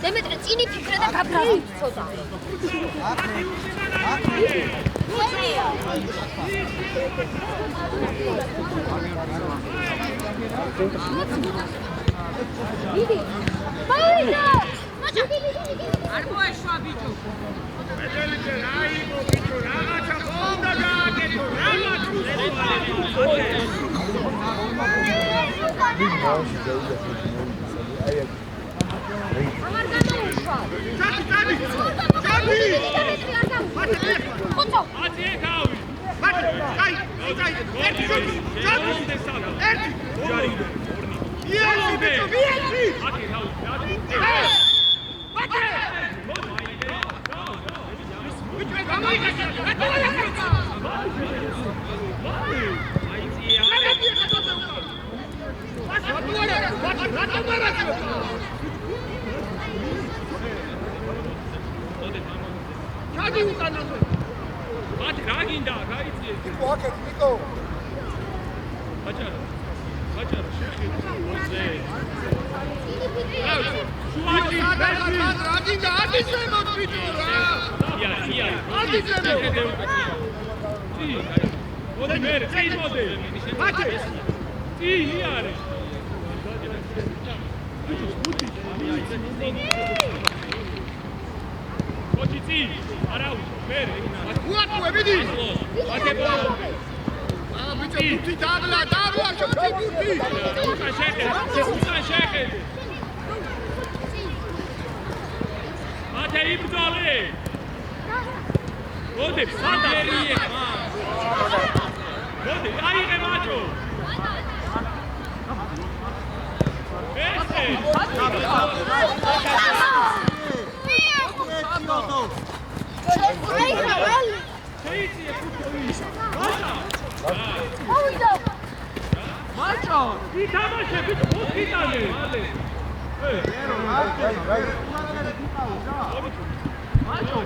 Demetre, წინი ფიქრე და გაბრაზდი ცოტა. დიდი. მაინდა! არ მოეშვა ბიჭო. მეძელეთე რაიმო ბიჭო, რაღაცა ხონდა გააკეთო, რაღაცა. ამარ გამოუშვა. ჩადი! ხუთო. ათი ეკავი. კაი. ერთი ჯარი. ერთი. ჯარი. იესი ბიჭო, იესი. ათი თავი. ბატე. ბიჭო, გამოიგე. ჩადი უკანაზე. ბატე რა გინდა, რა იწიე? ნიკო აკეთ, ნიკო. ბაჭარო შეხედე. ზე. რა გინდა, აკეთე ბიჭო რა. ია. აკეთე. ი, მოდი მე, წინ მოდი. ბატე. ი, იარე. Očici, arau, mere. Uatue, vidi. Ate bolo. Ah, bicho, tutti tabla, šoti tutti. Usan šehe. Ate ibzale. Ode, saderie. Ode, aire macho. Este. Macho, I tamaše biti poskitane. Macho,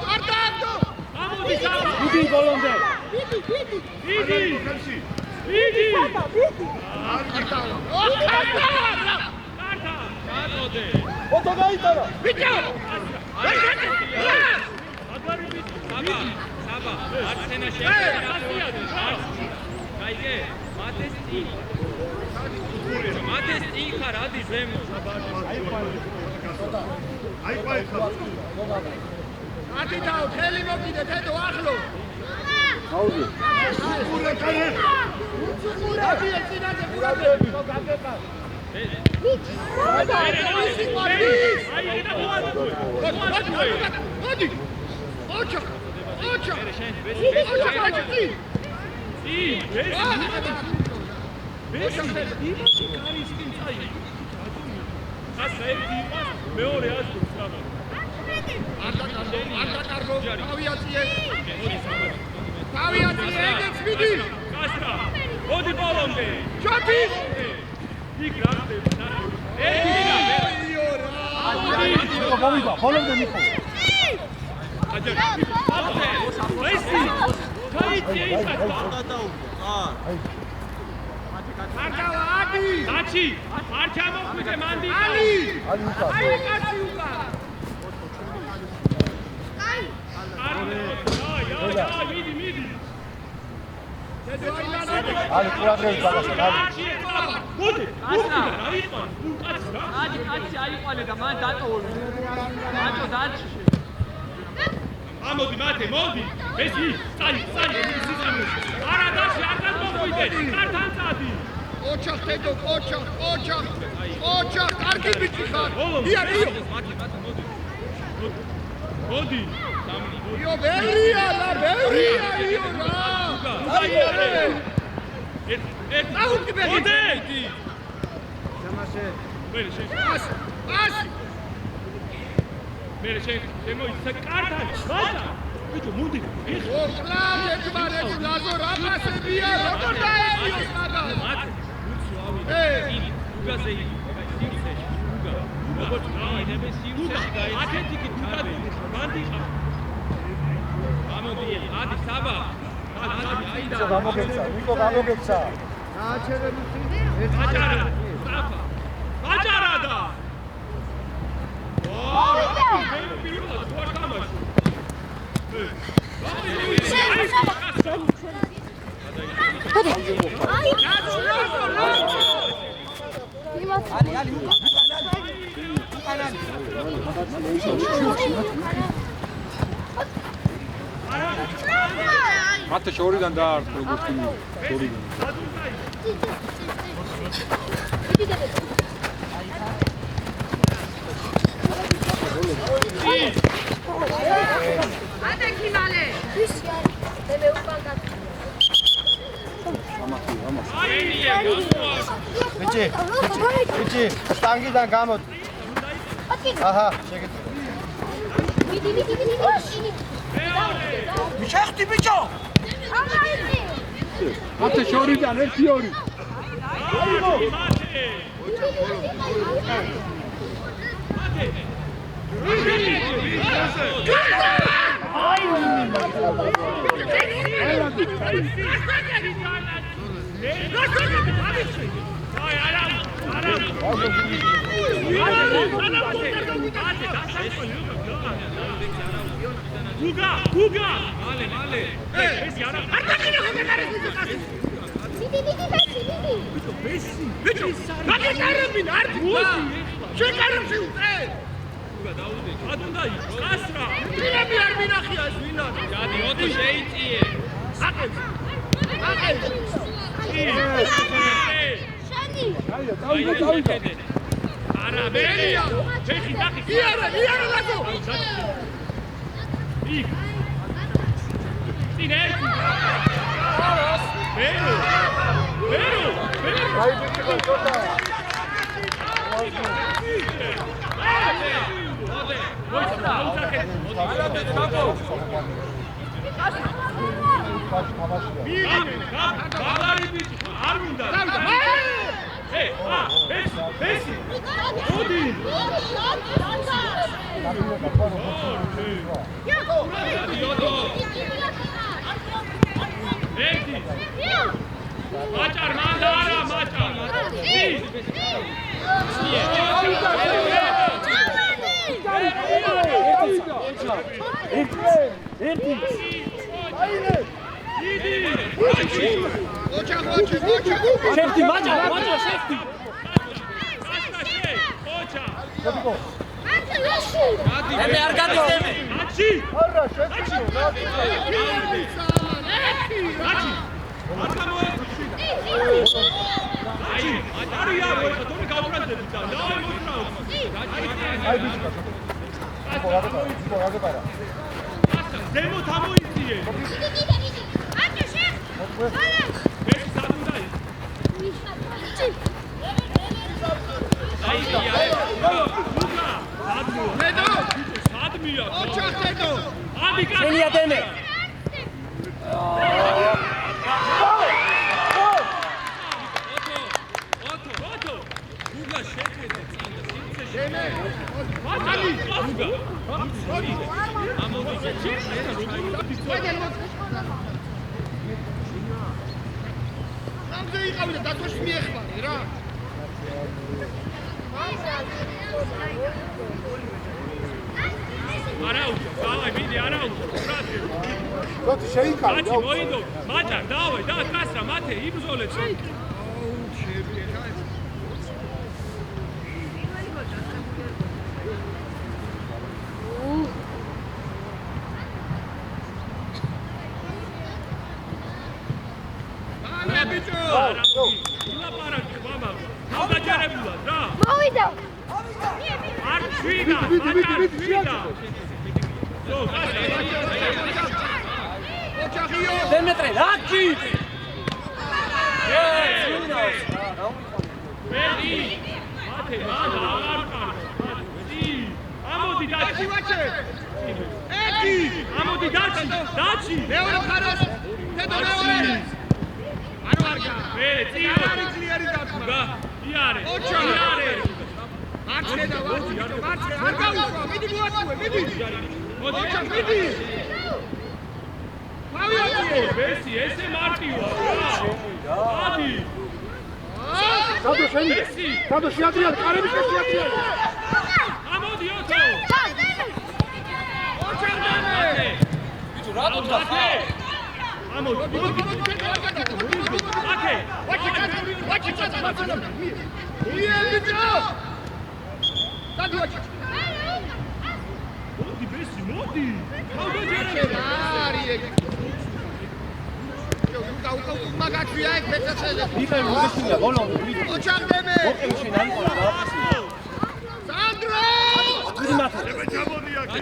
Artanto! მიდი ბოლომდე. მიდი. მიდი. გადოდე. ოტო გაიტარა. ბიჭო. აგარი ბიჭო. საბა. არცენა შეიძლება. გაიგე? მათესტი. მათესტი ხარ ადი ზემო. აი ყაი ხარ. ათი დაო ხელი მოგიდე თედო ახლო. აუზი. უყურე კანე. ათი ეცინაზე გურადე. გაგეკა. მოდი. ოჩო. ოჩო. მეორე ასო ანდაკარგო ავიაციე ეგეც მიდი კასტრა მოდი ბოლომდე ჩოთი იქ რახდე ნიკო მომიდა, ბოლომდე ნიკო. მესი გაიწია იქა აკავა აკი დაჩი არ ჩამოხვიდე მანდი ალი უკა. აი კაცი უკა მიდი თედო აილანა ალი ყურადღებით გაგასა. მოდი რა იყო კაცი კაცი აიყვანე და მან დატოვო. მარტო დაჩი. ამოდი მათე მოდი მესი წალი არა დაში არ გადმოგვიდე კართან წადი ოჩახ თედო ოჩახ კარგი ბიჭი ხარ ია რიო მოდი რიო ბერია რიო რა აუტი ბერი მოდი შემაშე მერე შენ ას მერე შენ შემოიცა კართან ვაჭა ბიჭო მოდი ო კლავ ეკბარეთ ლაზო რა მასებია როგორ დაერიოს მაგას მათე უცო ავი უგაზე სიუსეში უგა როგორც აიდები სიუსეში გაიწი აკეთი კი თუგად ბანდი ხარ ამოდი ადი საბა ნიკო გამოგეცა. გააჩერებული ვაჭარა და მათე შორიდან დაარტყა როგორც შორიდან. ატაკი მალე. მე უკან ბიჭი, სტანგიდან გამოდი. აჰა, შეგეძლო. მიდი. შეხტი ბიჭო მათე შორიდან 1-2. უგა მალე ეს არა არტაკინე ხომეტარი ბიჭო მაგეკარებინ არ შეკარებში უწე უგა დაუდე ადუნდა იყო კასრა პირები არ მინახია ეს ვინა გადი ოდო შეიწიე აკეთე შენი დავიდა. არა მერია ფეხი დახი იერა ლაზო იქ წინე ბერო აი ბიჭი გოთა. ბაბარი ბიჭი არ მინდა ეს მოდი შეფთი მაჭა შეფთი მე არ გადიდები აჩი არა შეფთი აჩი არ გამოეცი აი არია ხა თორე გავბრაზდები და დავაი მოსრაო აი ბიჭო გაგებარა ზემო თამოიწიე აჭა შეხ მე სადუნდა ის სადმია ოჩახტედო ადი კაცი შენია დემე ოტო გუგა შეხედე წინდა სინცე მათალი გუგა ამოდი რამდენი იყავი და დათოში მიეხმარი რა არაუჩო დავაი მიდი არაუჩო ბრატი როდი შეიკავი მაჩი მოიდო მაჭარ დავაი და კასრა მათე იბრძოლეთ ანა ბიჭო ილაპარაკე ბაბა თავდაჯერებულად რა მოვიდა არ შვიდა შვიდა ზო ოჩახიო დემეტრე ლაკი მედი მათე მადა აღარ კარგო მედი ამოდი დაჩი ვაჩე ეთი ამოდი დაჩი მეორე მხარეს თედო მეორე არ ვარგა მე წიო არის ძლიერი დათმა გა იარე ოჩა. იარე მარცხე და მარცხე არ გაუშვა მიდი მოაწუე მიდი მოდი ოჩა მიდი მავიოდი ბესი ესე მარტივია რა ადი სადო შენი ბესი სადო შეატრიალ კარები შეატრიალ ამოდი ოტო ოჩა მე ბიჭო რა თქმა ამოდი აკე ვაჩი წაცა მიებიჭო დადი ვაჩი მოდი ბესი მოდი თავდაჯერებულად არი ეგ უკა მაგაჩვია ეგ ფეცაცელე იქა მოგეშინდა ბოლომდე ვიდეო ოჩამდემე ოკეი შენ არ იყო რა სანდრო დიდი მათე მე ჩამოდი აკე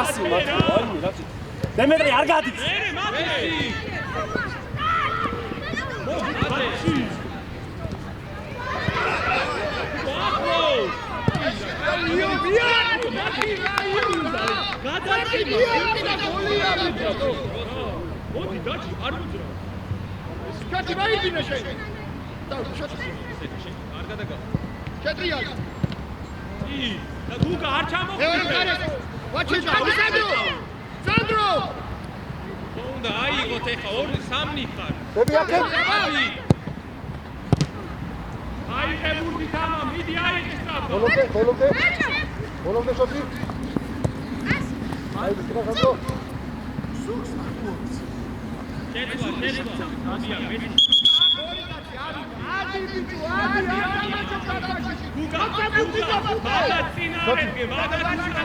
ასი მათე აი რა დემეტრე არ გადის მერე მათე მოდი მოდი დაჩი არ მოძრა კაცი მაიდინე შენ და შოჩი არ გადაგა შეტრიალ ი და გუგა არ მეორე ჩამოხდა მხარეს ვაჩი სანდრო უნდა აიღოთ ეხა 2-3 ხარ ბები აქე აი აიღებურდი თამა მიდი აიღე სწრაფო ბოლომდე შოთი აი ბიჭო სანდრო შეცვა ამია მედი ადი ბიჭო ადი გუგა მადა წინარეთკე მადა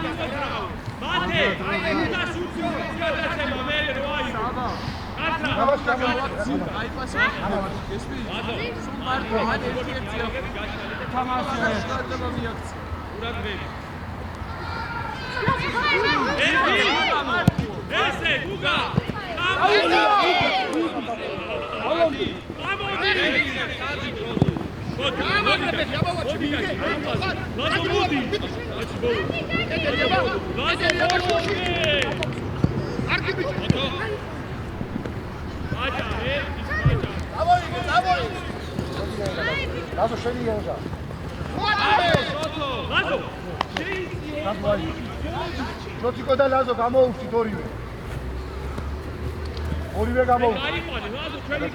მოძრაო მათე გუგა სუცი მოძრაო მე რო აიღო კაცრა აი პასა ესპი მარტო მან ერთ-ერთია თამაში ურად ვები ესე გუგა ამოდი ლაზო შენია რა ლაზო ნოტიკო და ლაზო გამოუშვით ორივე გამოუშვით აიყვანე ლაზო ჩვენი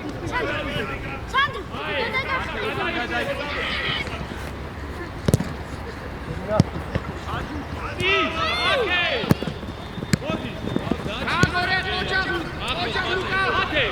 სანდრო აკე მოდი ათე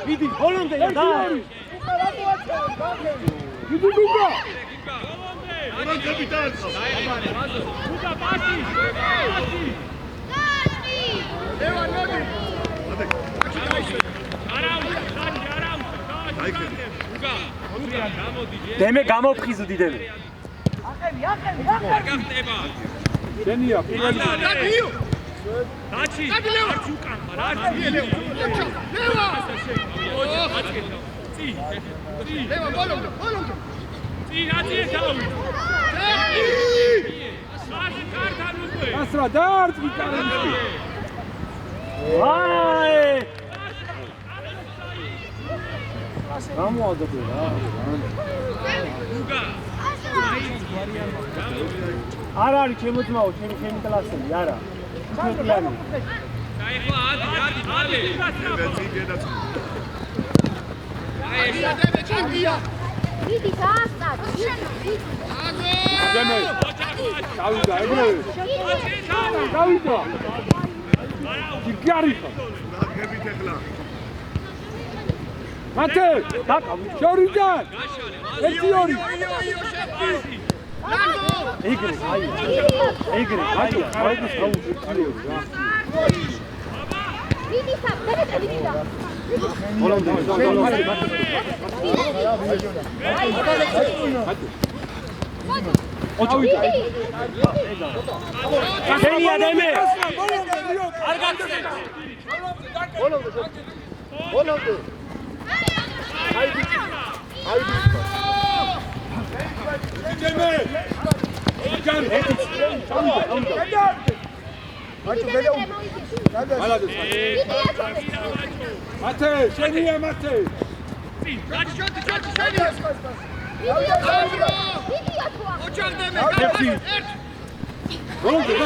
ვიდი ბოლომდე და ვიდი გუგა დემე გამოფხიზდი დემე დენია პირველი დაჩი არც უკან არ ასრა დაარწი კარგი აი გამოადები რა არ არის ჩემო ძმაო ჩემი კლასელი არა ჩვენი დაიხლა ადი მალე დიდი გასტა დემე გავიდა ეგრევე გავიდა გიგარიხა მათე შორიდან ერთი ორი ეგრე აი ეგრე აი აიდის გაუშვიო რა დიდი საფერე დიდი და დენია დემე არ გაქცე ბოლომდე დემე ჯან მათე შენია მათე ბოლომდე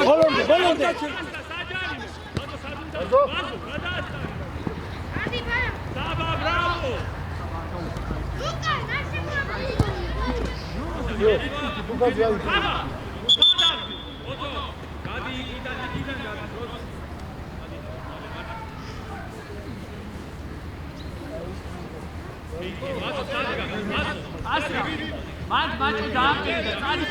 მაჭო დაამტკიცა წადი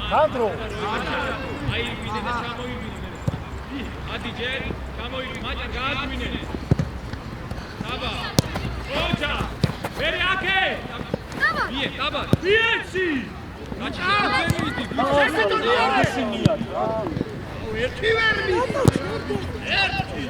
Sandro. Ai vine da chamoivine. Adi jer chamoivine macha gaadvine. Taba. Oja. Mere ake. Taba. Vie, taba. Vieci. Macha veniti. აა ერთი ვერ მიწ. ერთი.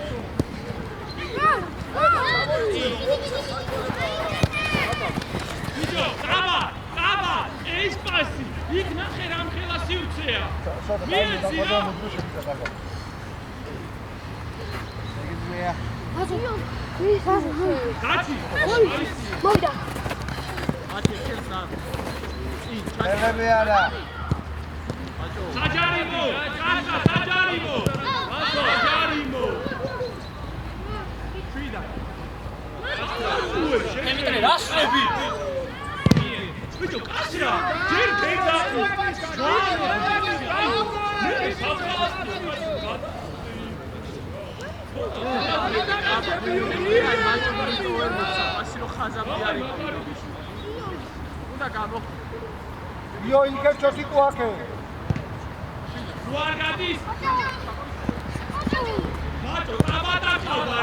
მოვიდა. საჯარიმო, კაცო, საჯარიმო. საჯარიმო. შვიდა. დემეტრე რასრები ბიჭო, კაცრა, ჯერ დედა. io in che ciò si può che Guardadis. Macho, tabata chava.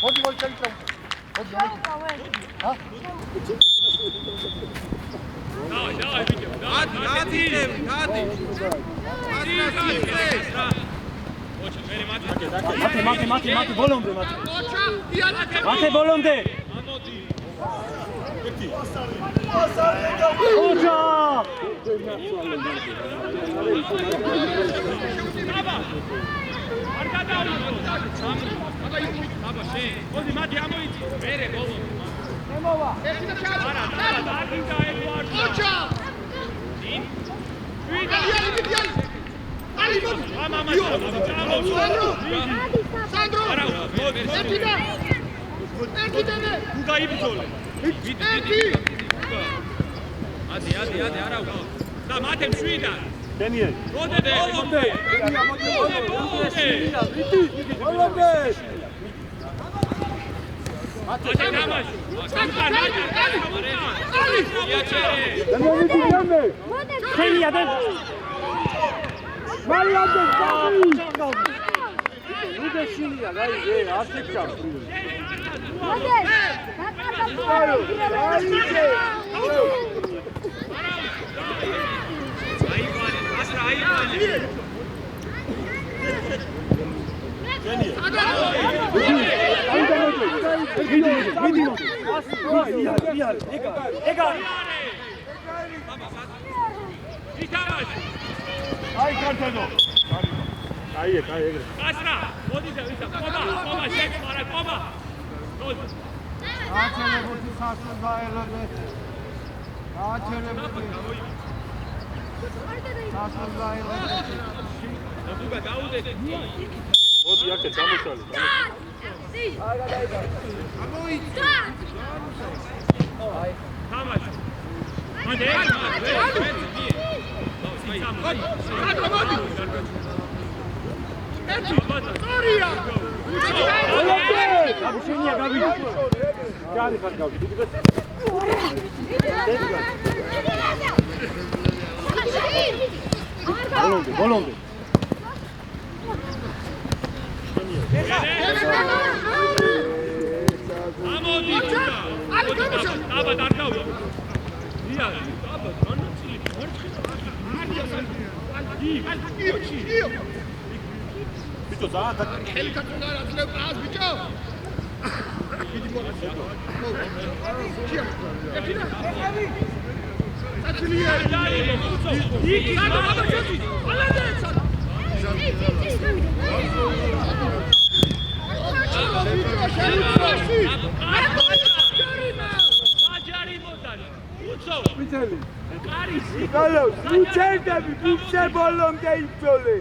어디 걸 땡겨 어디 მათე ბოლომდე მათე ბოლომდე ოჯა არ გადავი აბა შენ მოდი მათი ამოიწი მერე ბოლომდე ნემოვა ერთი და ჩავა არა არ გინდა ედვარდ ოჯა ვიდა ალი მოდი მამა სანდრო არა მოდი ერთი და გუგა იბრძოლე ერთი ადი არა უკა და მათემ შვიდა დენიელ როდე ბოლომდე ბოლომდე მათე გამაში ხენია და მარიანდე უდე შილია გაიგე არ შეჭამ აი კარტენო აი ეგრე კასრა მოდი და ვისა ყობა შეკ მარა ყობა გააჩერებოდი სასწრაფო დაელოდე გააჩერებოდი სასწრაფო დაელოდე გუგა დაუდე მოდი აქე ჩამოშალი თამაში მოდი შენია გავიდე ჯარი ხარ გავიდე ბოლომდე ამოდი აბა დარგავი ია აბა განაცილი ბიჭო ზაათ ჰელიკოპტერ აცლებ ას ბიჭო დიდი მოხდა საწილია იგი აბა ჯოთი ალადე მიცელი კალო უჩერდები ფიქშე ბოლომდე იბრძოლე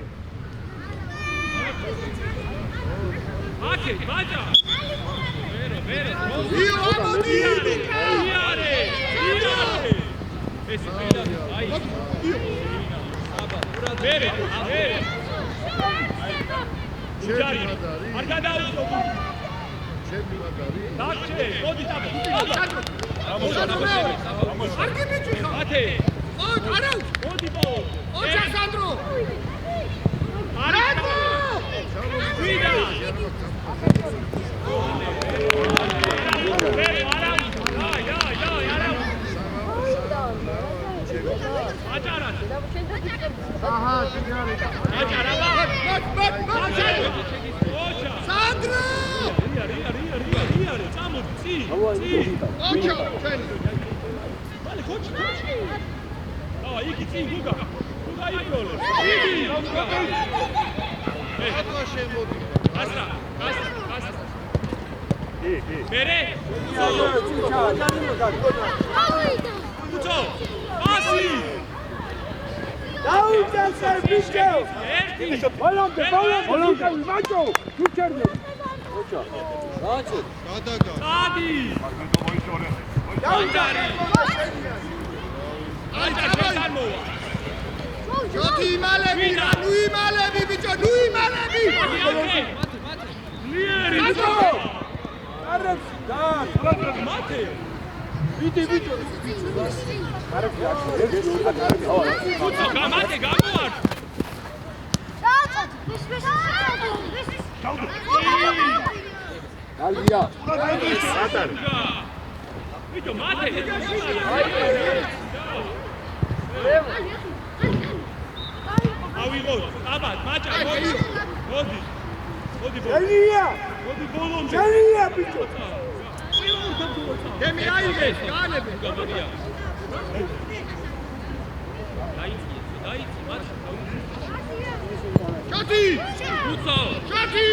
აკე ბაჭა მერე იო ამოდი იარე ეს ვიდა აი აბა მერე ჯარი არ გადავიდო ჩემი მაგარი დაგჭე მოდი და არ გიბიჭი ხა ათე არა მოდი ბო ოჯა სანდრო არა ვიდა აჰა, შეგარი. აჭა რა ბა. სანდრო! რია, წამოდი, წი. ოჩო, ჩვენი. ბალე, ხოჩი. დავა, იქი წი, გუგა. გუგა იგოლე. ატო შემოდი. გასა. მერე. უცო. ასი. დაუჭერე ბიჭო. ერთი. ბოლომდე, მაჭო. უჩერდე. ოჩა. რაჩო. გადაგა. ადი. დაუჭარი. აჭა შემოვა. ჯოთი იმალები, ნუ იმალები ბიჭო, ნუ იმალები. მათე. მიერი. არებს და მათე. ვიდი ბიჭო. უცო, გამათე, გამოარ. ალია. ვიდო მათე. ავიღო, აბა, მაჭა, მოდი. მოდი. ალია. მოდი ბოლომდე. ალია ბიჭო. გემი აიღეს, გაანებე. გამოდია. დაიცი, მაჭა. ჯოთი! უცო. ჯოთი!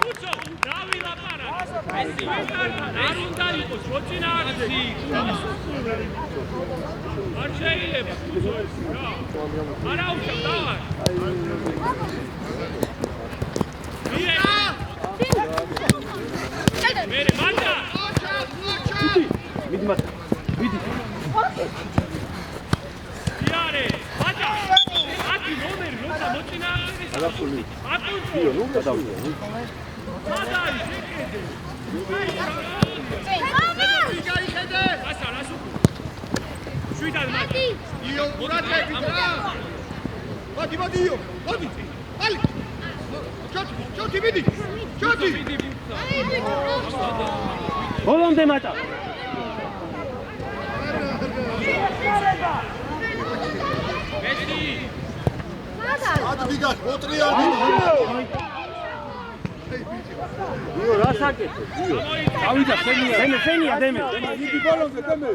უცო, რავი ლაპარაკ. ეს არ უნდა იყოს, მოწინა არცი. არ შეიძლება, უცო. არა უშავ, დავარ. მერე, მაჭა. მიდი მათ. მიდი. იარე, მაჭა. აკი ნომერი, როცა მოწინა არის. ალაფული. აკი ნუ გადავიდე. მადარი, შეხედე. გაიხედე! ასა, რას უკ. შვიდად მაჭა. იო, ყურადღებით რა! მოდი, იო, მოდი! ალი! ჯოთი, მიდი! ჯოთი! ბოლომდე მაჭა. მესი. ადვიგას, ოტრიანი! იო, რა საკეთე? იო. ავიდა შენია, დემე. მიდი ბოლომდე, დემე.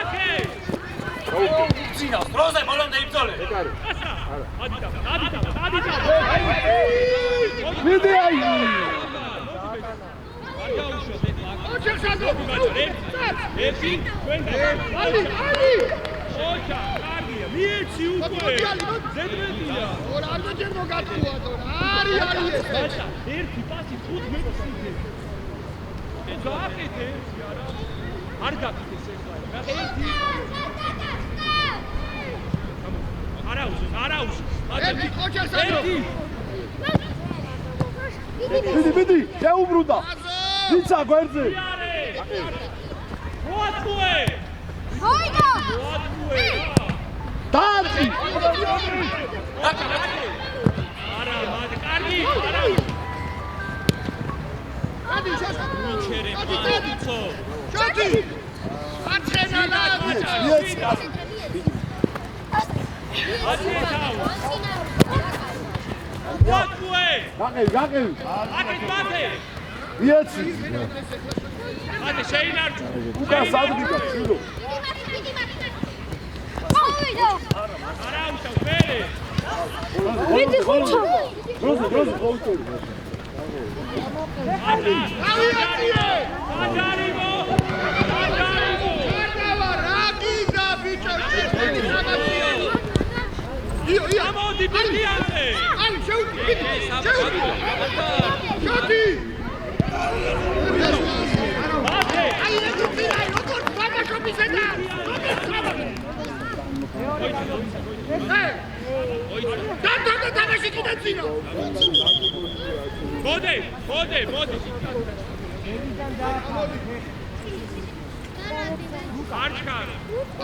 აკე. წინავს დროზე ბოლომდე იბრძოლე. ასა. ადი. მიდი აი. ოჩა სადო! ერთი, ჩვენ ალი! ოჩა, კარგია, მიეცი უკვე. ზედმეტია. ორ არ მოჯერ მოგატყუა თორ. არი ეს. ბაჭა, ერთი პასი 5 მეტრს იგებს. გააკეთე ერთი არა. არ გაკეთეს ეხლა. ერთი. არაუშ. ერთი ოჩა სადო! მიდი, შეუბრუნდა. ვიცა გვერდზე. მოატყუე. დააწი. არა, მადე, კარგი, არა. ადი შეშა! მიჩერე, ადი! ცო. ჯოთი! აჩენალა! მოატყუე. გაყევი. აკეთ მათე. იეცი. მათე შეინარჩუ. უკან სადვიდა, შილო. არა უშავ, მერე. მიდი ხოჩა. დროზე ყოველწორი. აჯარიმო. ჩაკავა რა გიგა ბიჭო შეჭი სამაცია. იო, ამოდი ბიჭიანზე. ალი შეუდი. ჯოთი! მათე. აი ეს ტირაი როგორ ბაბაშობის ედა! და თამაში კიდე წინა. მოდი. არჩქარ.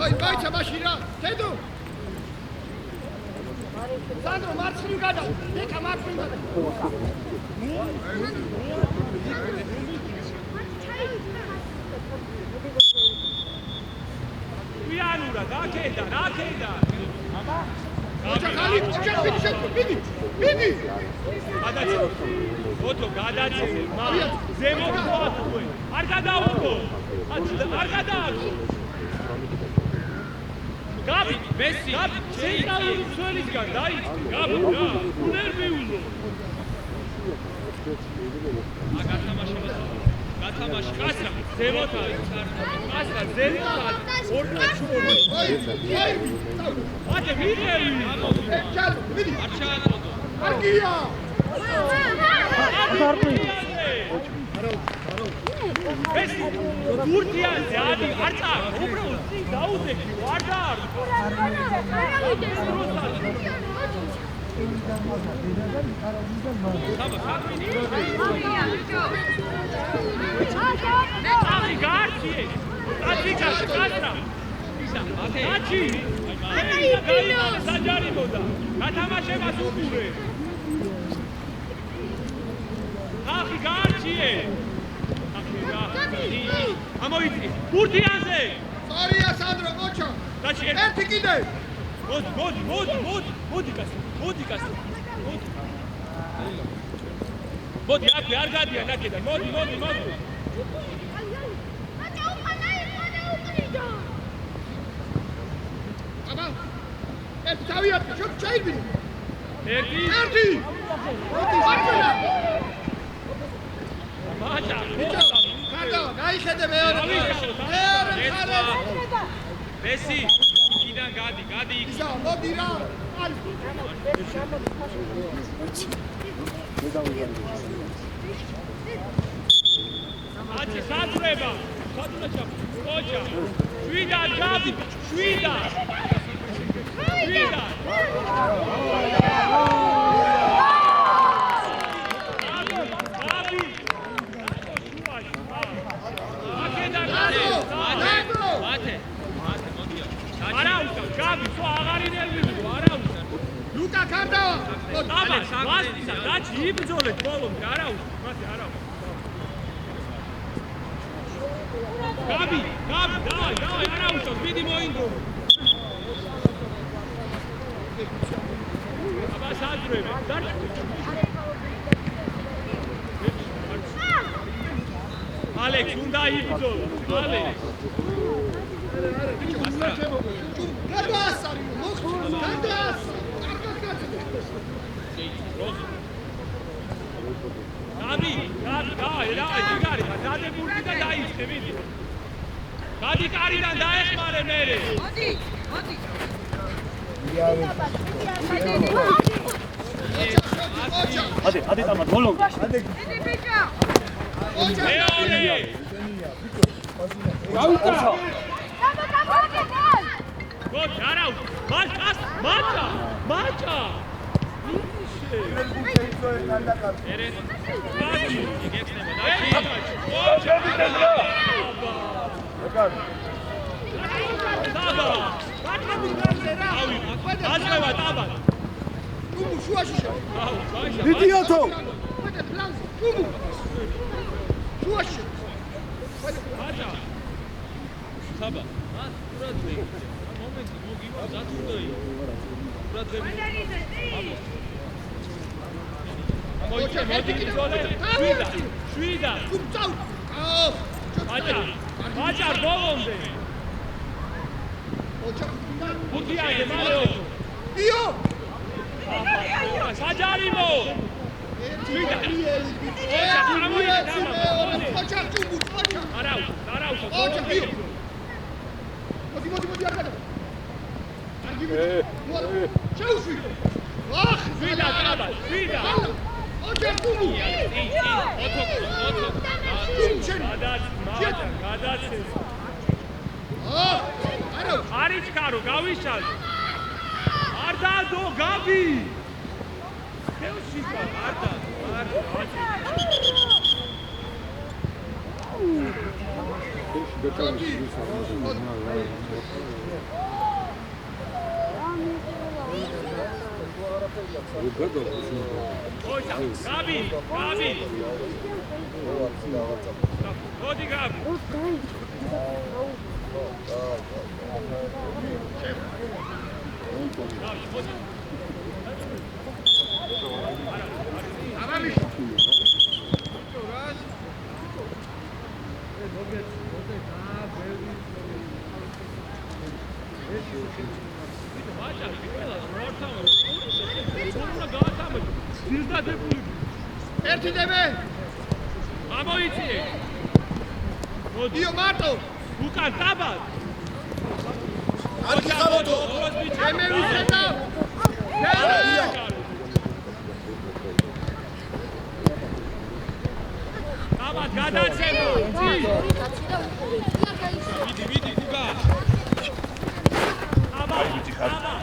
აი, ბაიცა მაშინ რა. დედო. სანდრო მარცხნივ გადა. ეკა მარცხნივ გადა. ვიანურა, დაკედა. ხალი, მიდი. გადაცე. ოთო გადაცე. ზემოთ მოაქვე. არ გადაუგო. არ გადააგო. გაბი, მესი. ცენტრალური მცველისგან დაიწყე. გაბი რა. უნერვიულო. გათამაში. კასრა, ზემოთ არის. კასრა, ზემოთ არის. ორკაშორი. ათე მიდევი. მიდი. არ ჩაანოდო. არგია. მესი. გურთიანზე ადი არ წარ. უბრალოდ წინ დაუდექი, არ დაარ. Ach, Garci! Castra! Aci! Sajari moda! Katamasheva sukure! Ach, Garci! Amoiti! Burtianze! Sorry, Sandro, mocho! Erti kide! Modi, Castra! მოდი აქ არ გადიან ნაკედან მოდი აბა ეს თავია შოთ ჩაიბინე ერთი მაჭა ხარდა გაიხედე მეორე მესი იქიდან გადი იქ მოდი რა აჩი საძრება ოჯა შვიდა გაბი შვიდა გაბი აკედან მათე მოდია არა უკა გაბი ხო აღარ ინერვიულო არა უკა ლუკა ქარდავა აბა ვასტისა დაჩი იბრძოლეთ ბოლომდე არა უკა მათე არა Gabi, давай, არა უშავს, მიდი მოინდრო. აბა საძრები, ალექს უნდა იბრძოლო, ალექს. გადაასარი, Gabi, давай, იგარი, დადებურდი და დაიწყე, მიდი. გადი კარიდან დაეხმარე მერე. მოდი. ადი თამა ბოლომდე. მეორე. გაუწა. მოდი, არა უ. მაჭა. ერე. გადი, იგექნება, დაი. Taba! Azreva taba! Kumu şuaşışa! Idioto! Kumu! Şuaşı! Haca! Taba! Uradve! Moment, mogiva zatudoi! Uradve! Moite, Švida! Kumcau! Haca, bolomde! Butiane, Mario! Io! Sajarimo! Švida! Hoca, Kumu, hoca! Arau! Hoca, io! Modi, argada! Chelsea! Ah! Švida, taba! Švida! Hoca, Kumu! გადაცე. არის კარო, გავიშალ. არ დადო, გაბი. ხელშიკა, არ დადო. Gabi! Godi Gabi! ერთი დები ამოიწიე იდიო მარტო უკან დაბად არ გიხარებო მე ვისედა დაბად გადაცემო ვიდი უკა დაბად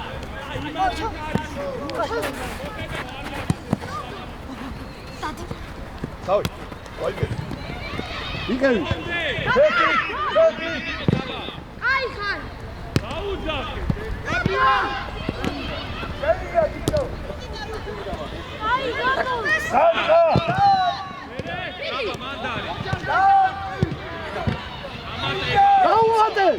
დავი ვაიგე იგები აი ხარ დაუძახე აი გოგო სანტა დაუვადე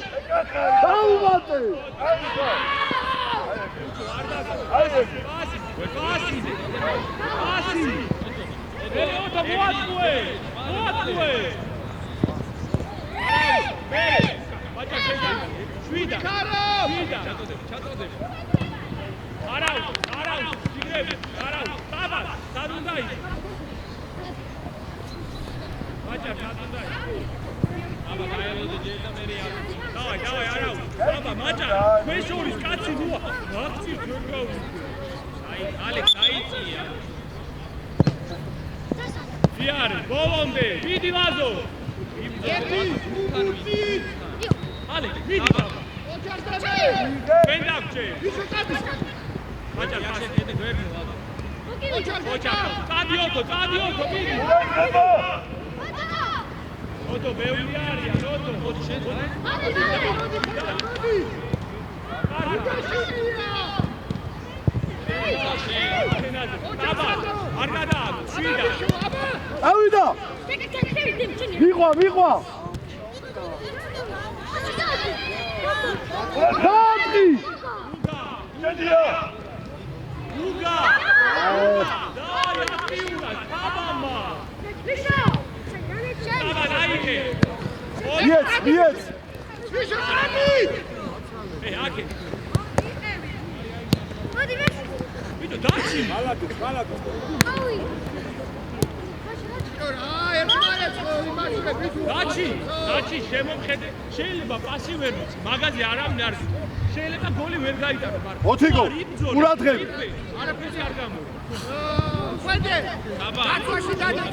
Ota moatue! Baca şeda. Şuida. Çatode. Arau. Sigrev. Arau. Taba. Sadundai. Baca sadundai. Aba gayaloda jeda meri ya. Davay arau. Taba maca. Quesoris katsi nua. Katsi jogau. Alex aitia. Fiare, Bolonde, vidi Lazo. Ale, vidi baba. Vendavče. Mačar paše, jedne dverne Lazo. Očar, tadi oko, vidi. Oto, Beuliarija, Oto. Taba, Argada, Švida. ავიდა მიყვა დადი Uga! Dai, attiura, Tabama! Taba, dai! იეც ვიშო კანი Ake! მოდი მე Vito, daci! მალაკო აუი დაჩი შემომხედე შეიძლება პასი ვერ მიცი მაგაზი არავინ არ ზის შეიძლება გოლი ვერ გაიტანო მაგრამ 4 გოლი ყურადღები არაფერი არ გამოვა ხვედე აბა დაქვაში დადა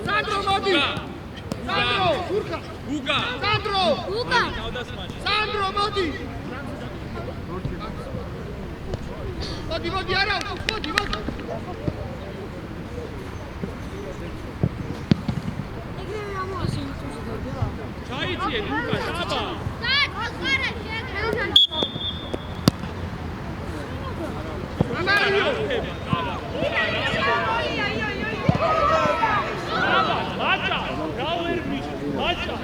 სანდრო მოდი სანდრო უგა სანდრო მოდი მოდი არა მოდი ჩაიწიე უკა დაბა მაჭა გავერბი მაჭა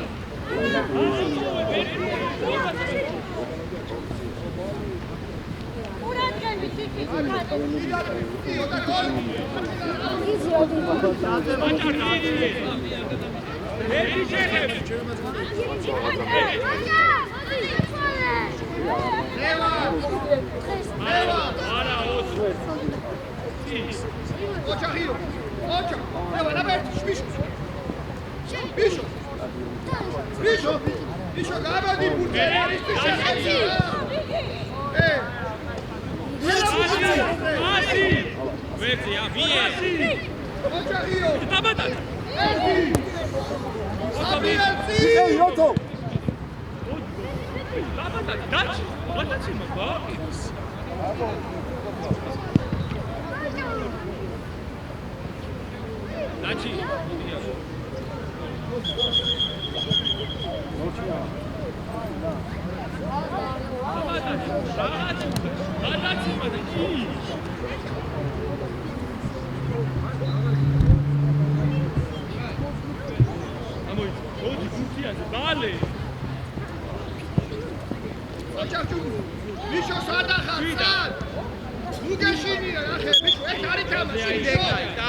Bicho, gabadi burgeri, Verzi, ja, vie! Očario! Tabata! Ei, Otto! Tabata, daci! Daci, mă, bă! Daci! Tabata, daci! Daci, mă, daci!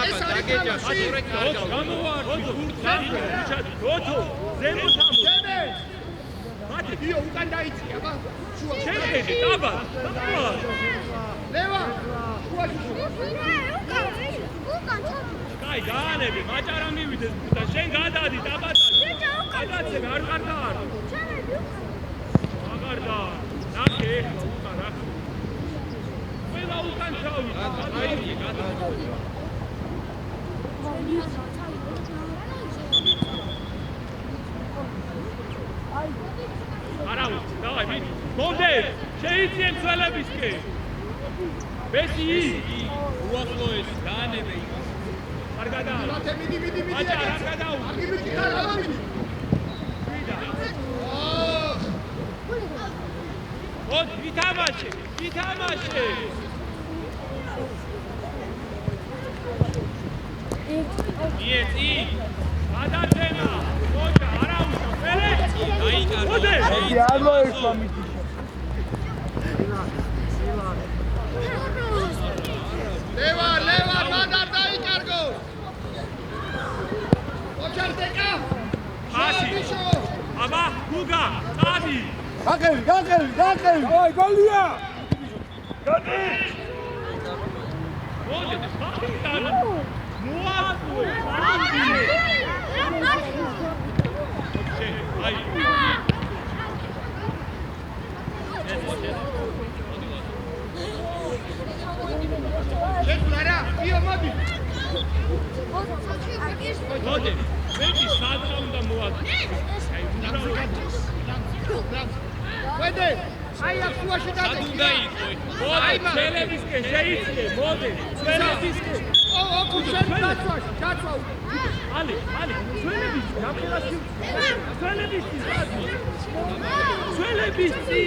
ეს არის თამაში. გამოვარდი გურთო ზემოთ ამო მათი დიო უკან დაიწია ბა შუა შეხედე დაბა ლევა შუაში კაი გაანები მაჭარა მივიდეს და შენ გადადი დაბატანი გადაცე არ ყარდარ აღარდა ნახე ეხლა უკან რა ყველა უკან ჩავი აი გადა არავის, დავაი, მიდი. მომდე, შეიწიე მცველებისკენ. ბესი, უახლოეს, დაანებე იქ. არ გადაავა. მათე მიდი. აჭა, არ გადაავა. არ გიმიწი ხარ, რა მიდი. ოდ, ვითამაშე. იეცი. გადაცემა. მოჭა, არავის, მერე. დაიკარგა. არ მოიხვა მიდი. ლევა, მადარ დაიკარგო. ოჩარტეკა. აში. აბა, გუგა, წადი. გაკელი. აი, გოლია. გადი. მოდი, ბახტანა. მოაკვე. აი. შეფლარა, იო მოდი. მოდი, მეტი სადღა უნდა მოაკვე. აი, ვედე, აი აქ შუაში დადი. მოდი, ცველებისკენ შეიწიე, მოდი, ცველებისკენ. ოქუშენ დაცვა. ალი, ცველების, გამხელაში. ცველებისი.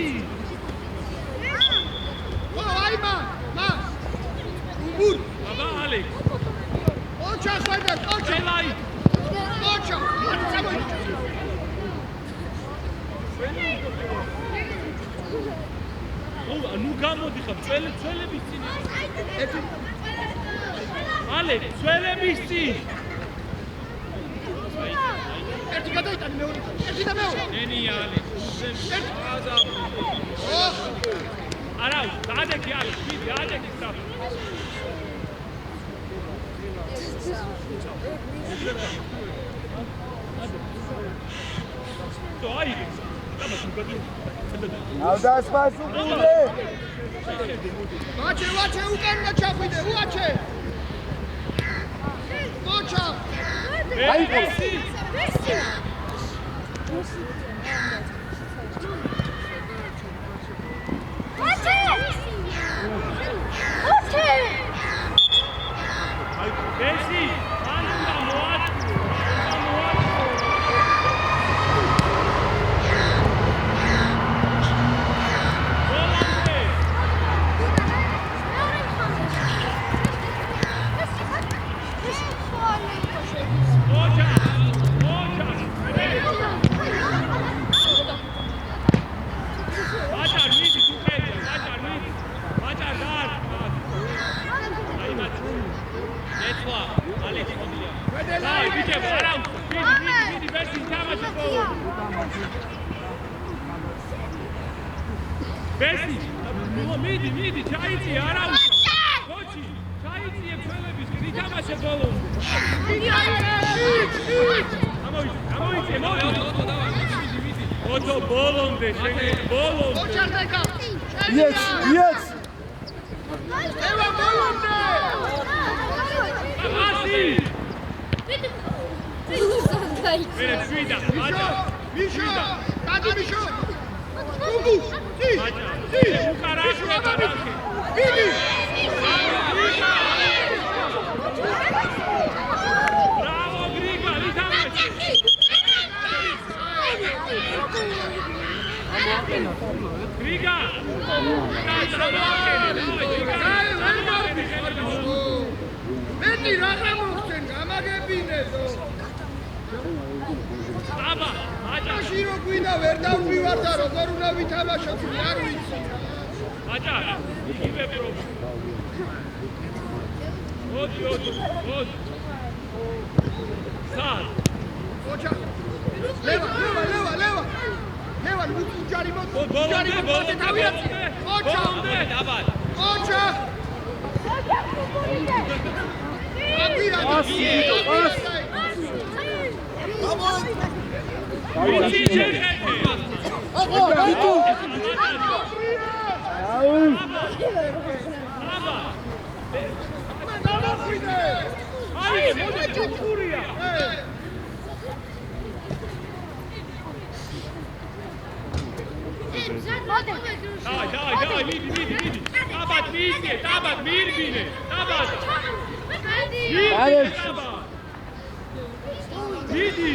აი მა. უბურ. აბა, ალი. ოჩა ხვედა, ოჩა. ელაი. ოჩა. მოიწამოი. ნუ გამოდიხარ, ცველების წინ. ალი, ცველების წინ. ერთი გადაიტანი მეორე. ერთი და მეორე. ნენია ალი. არა, ადექი ალი, მიდი, ადექი სწრაფ. აი, ავდასმას უყურე. ვაჩე უკან ჩახვიდე, უაჩე. მოჩა. აი, ბესი, ანდა მოაკვე. ბესი, მიდი, ჩაიწიე, არა უშავ. კოჩი, ჩაიწიე ცველებისკენ, ითამაშე ბოლომდე. ამოიწიე, მოდი. ოდო ბოლომდე, შეგედი ბოლომდე. ოჩარტეკა. იეც. ევა ბოლომდე. ასი. მერე შვიდა, აჭა. მიშო, დადი მიშო. გუგუ, აჭა. უკარაშე გადაკე. მიდი. ბრავო, გრიგა, ითამაშე. გრიგა. მეტი რა გამოგცენ, გამაგებინებო. აბა, აჭაში რო გვინდა ვერ დავდივარ და როგორ უნდა ვითამაშოთ, არ ვიცი. აჭა, იგივე პრობლემა. სად? ოჩა. ლევა. ლევა, უჯარი მოდი თავიანთი. ოჩა. დაბად. ოჩა. Давай, მიდი. დაბად, მირბინე. დაბად. მიდი.